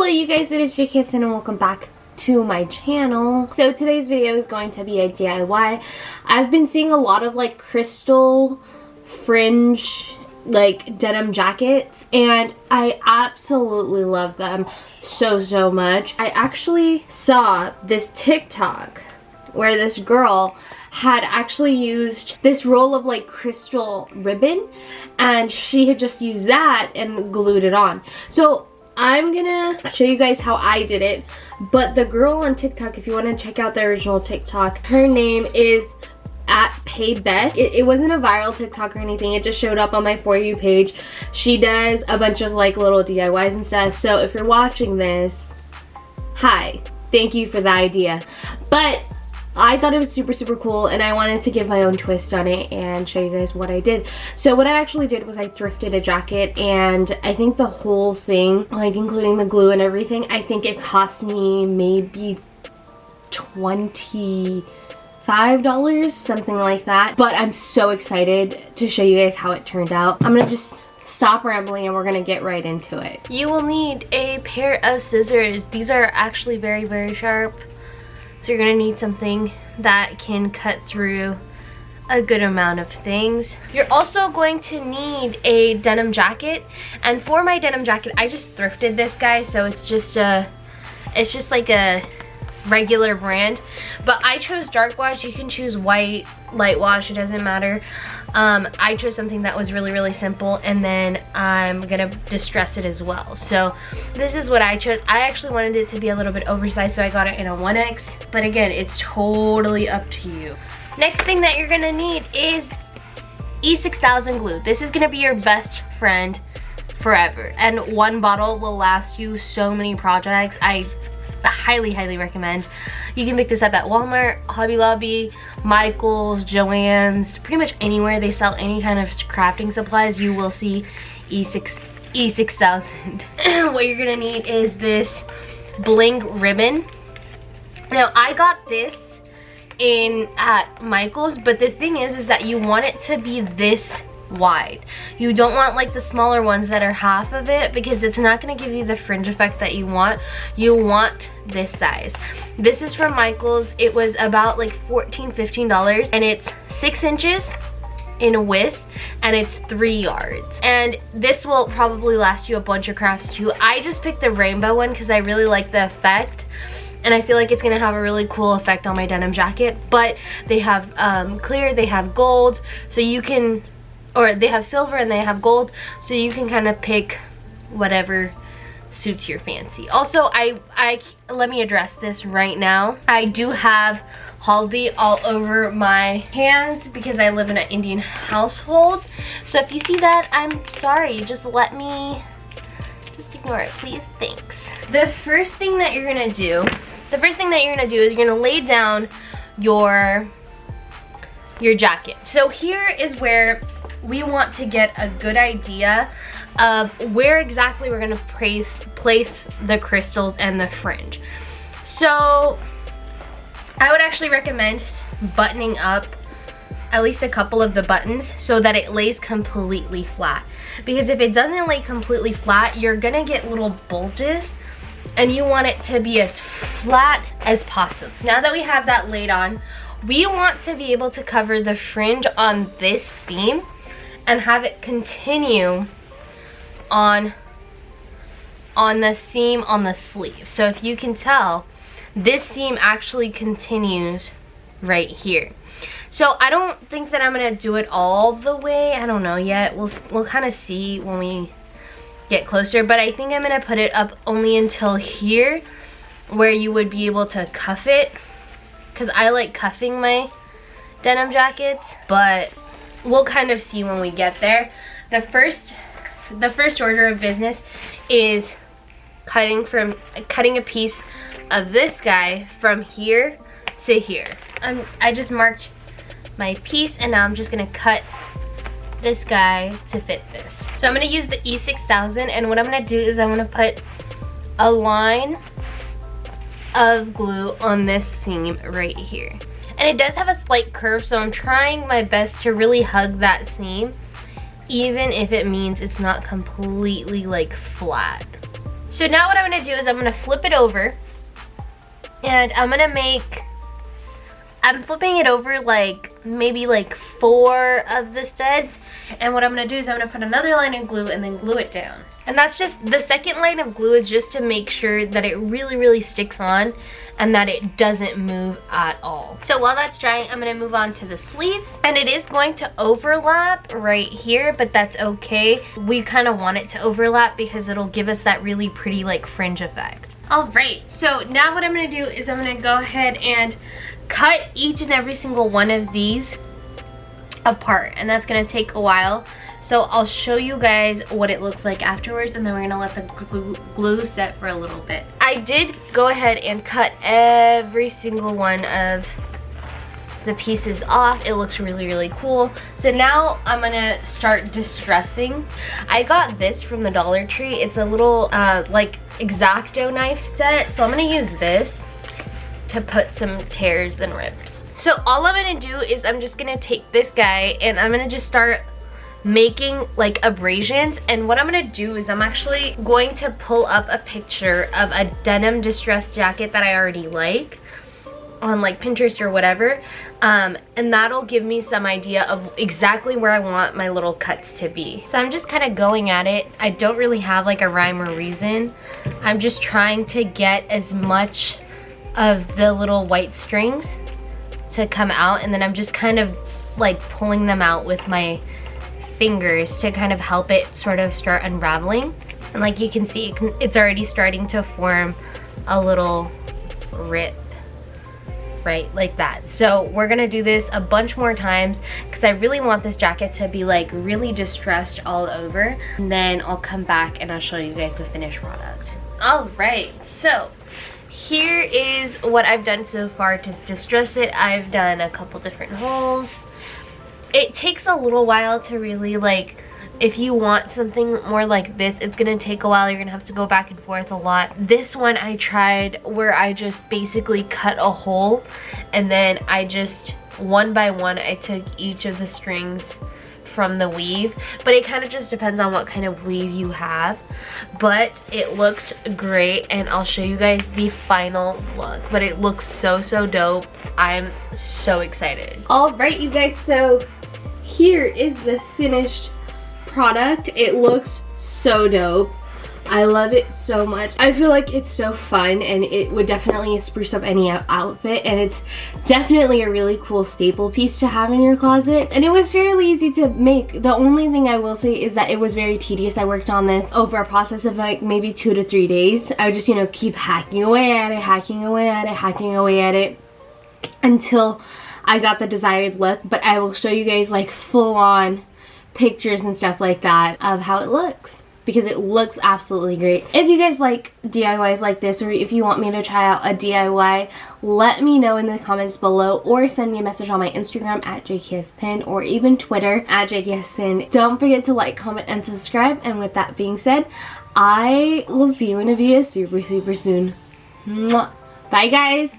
Hello you guys, it is Jksthind and welcome back to my channel. So today's video is going to be a DIY. I've been seeing a lot of like crystal fringe like denim jackets and I absolutely love them so much. I actually saw this TikTok where this girl had actually used this roll of like crystal ribbon and she had just used that and glued it on. So I'm gonna show you guys how I did it, but the girl on TikTok, if you want to check out the original TikTok, her name is @PayBeth. It wasn't a viral TikTok or anything, it just showed up on my For You page. She does a bunch of like little DIYs and stuff, so if you're watching this, hi, thank you for the idea. But I thought it was super cool and I wanted to give my own twist on it and show you guys what I did. So what I actually did was I thrifted a jacket and I think the whole thing, like including the glue and everything, I think it cost me maybe $25, something like that. But I'm so excited to show you guys how it turned out. I'm gonna just stop rambling and we're gonna get right into it. You will need a pair of scissors. These are actually very sharp. So you're gonna need something that can cut through a good amount of things. You're also going to need a denim jacket. And for my denim jacket, I just thrifted this, guys. So it's just like a regular brand. But I chose dark wash. You can choose white, light wash, it doesn't matter. I chose something that was really simple, and then I'm gonna distress it as well. So this is what I chose. I actually wanted it to be a little bit oversized, so I got it in a 1X, but again, it's totally up to you. Next thing that you're gonna need is E6000 glue. This is gonna be your best friend forever, and one bottle will last you so many projects. I highly recommend. You can pick this up at Walmart, Hobby Lobby, Michael's, Joann's, pretty much anywhere they sell any kind of crafting supplies, you will see E6000. What you're gonna need is this bling ribbon. Now I got this at Michael's, but the thing is that you want it to be this wide. You don't want like the smaller ones that are half of it, because it's not going to give you the fringe effect that you want. You want this size. This is from Michael's. It was about like $14-15 and it's 6 inches in width and it's 3 yards, and this will probably last you a bunch of crafts too. I just picked the rainbow one because I really like the effect and I feel like it's gonna have a really cool effect on my denim jacket. But they have clear, they have gold, so you can, or they have silver and they have gold, so you can kind of pick whatever suits your fancy. Also, let me address this right now. I do have haldi all over my hands because I live in an Indian household. So if you see that, I'm sorry. Just ignore it, please. Thanks. The first thing that you're gonna do is you're gonna lay down your jacket. So here is where we want to get a good idea of where exactly we're gonna place the crystals and the fringe. So I would actually recommend buttoning up at least a couple of the buttons so that it lays completely flat. Because if it doesn't lay completely flat, you're gonna get little bulges and you want it to be as flat as possible. Now that we have that laid on, we want to be able to cover the fringe on this seam and have it continue on the seam on the sleeve. So if you can tell, this seam actually continues right here. So I don't think that I'm gonna do it all the way. I don't know yet. We'll kind of see when we get closer, but I think I'm gonna put it up only until here where you would be able to cuff it, because I like cuffing my denim jackets, but we'll kind of see when we get there. The first order of business is cutting a piece of this guy from here to here. I just marked my piece and now I'm just gonna cut this guy to fit this. So I'm gonna use the E6000, and what I'm gonna do is I'm gonna put a line of glue on this seam right here. And it does have a slight curve, so I'm trying my best to really hug that seam, even if it means it's not completely like flat. So now what I'm gonna do is I'm gonna flip it over, and I'm flipping it over like maybe like 4 of the studs, and what I'm gonna do is I'm gonna put another line of glue and then glue it down. And that's just, the second line of glue is just to make sure that it really sticks on and that it doesn't move at all. So while that's drying, I'm gonna move on to the sleeves, and it is going to overlap right here, but that's okay. We kind of want it to overlap because it'll give us that really pretty like fringe effect. All right, so now what I'm gonna do is I'm gonna go ahead and cut each and every single one of these apart, and that's gonna take a while. So I'll show you guys what it looks like afterwards, and then we're gonna let the glue set for a little bit. I did go ahead and cut every single one of the pieces off. It looks really cool. So now I'm gonna start distressing. I got this from the Dollar Tree. It's a little like X-Acto knife set. So I'm gonna use this to put some tears and rips. So all I'm gonna do is I'm just gonna take this guy and I'm gonna just start making like abrasions, and what I'm gonna do is I'm actually going to pull up a picture of a denim distressed jacket that I already like on like Pinterest or whatever, and that'll give me some idea of exactly where I want my little cuts to be. So I'm just kind of going at it. I don't really have like a rhyme or reason. I'm just trying to get as much of the little white strings to come out, and then I'm just kind of like pulling them out with my fingers to kind of help it sort of start unraveling. And like you can see, it's already starting to form a little rip, right, like that. So we're gonna do this a bunch more times because I really want this jacket to be like really distressed all over, and then I'll come back and I'll show you guys the finished product. All right, so here is what I've done so far to distress it. I've done a couple different holes. It takes a little while to really like, if you want something more like this, it's gonna take a while. You're gonna have to go back and forth a lot. This one I tried where I just basically cut a hole, and then I just one by one I took each of the strings from the weave, but it kind of just depends on what kind of weave you have. But it looks great, and I'll show you guys the final look, but it looks so dope. I'm so excited. All right, you guys, so here is the finished product. It looks so dope. I love it so much. I feel like it's so fun, and it would definitely spruce up any outfit, and it's definitely a really cool staple piece to have in your closet. And it was fairly easy to make. The only thing I will say is that it was very tedious. I worked on this over a process of like maybe 2 to 3 days. I would just, you know, keep hacking away at it, hacking away at it until I got the desired look. But I will show you guys like full-on pictures and stuff like that of how it looks, because it looks absolutely great. If you guys like DIYs like this, or if you want me to try out a DIY, let me know in the comments below, or send me a message on my Instagram at Jksthind, or even Twitter at Jksthind. Don't forget to like, comment, and subscribe. And with that being said, I will see you in a video super soon. Mwah. Bye guys!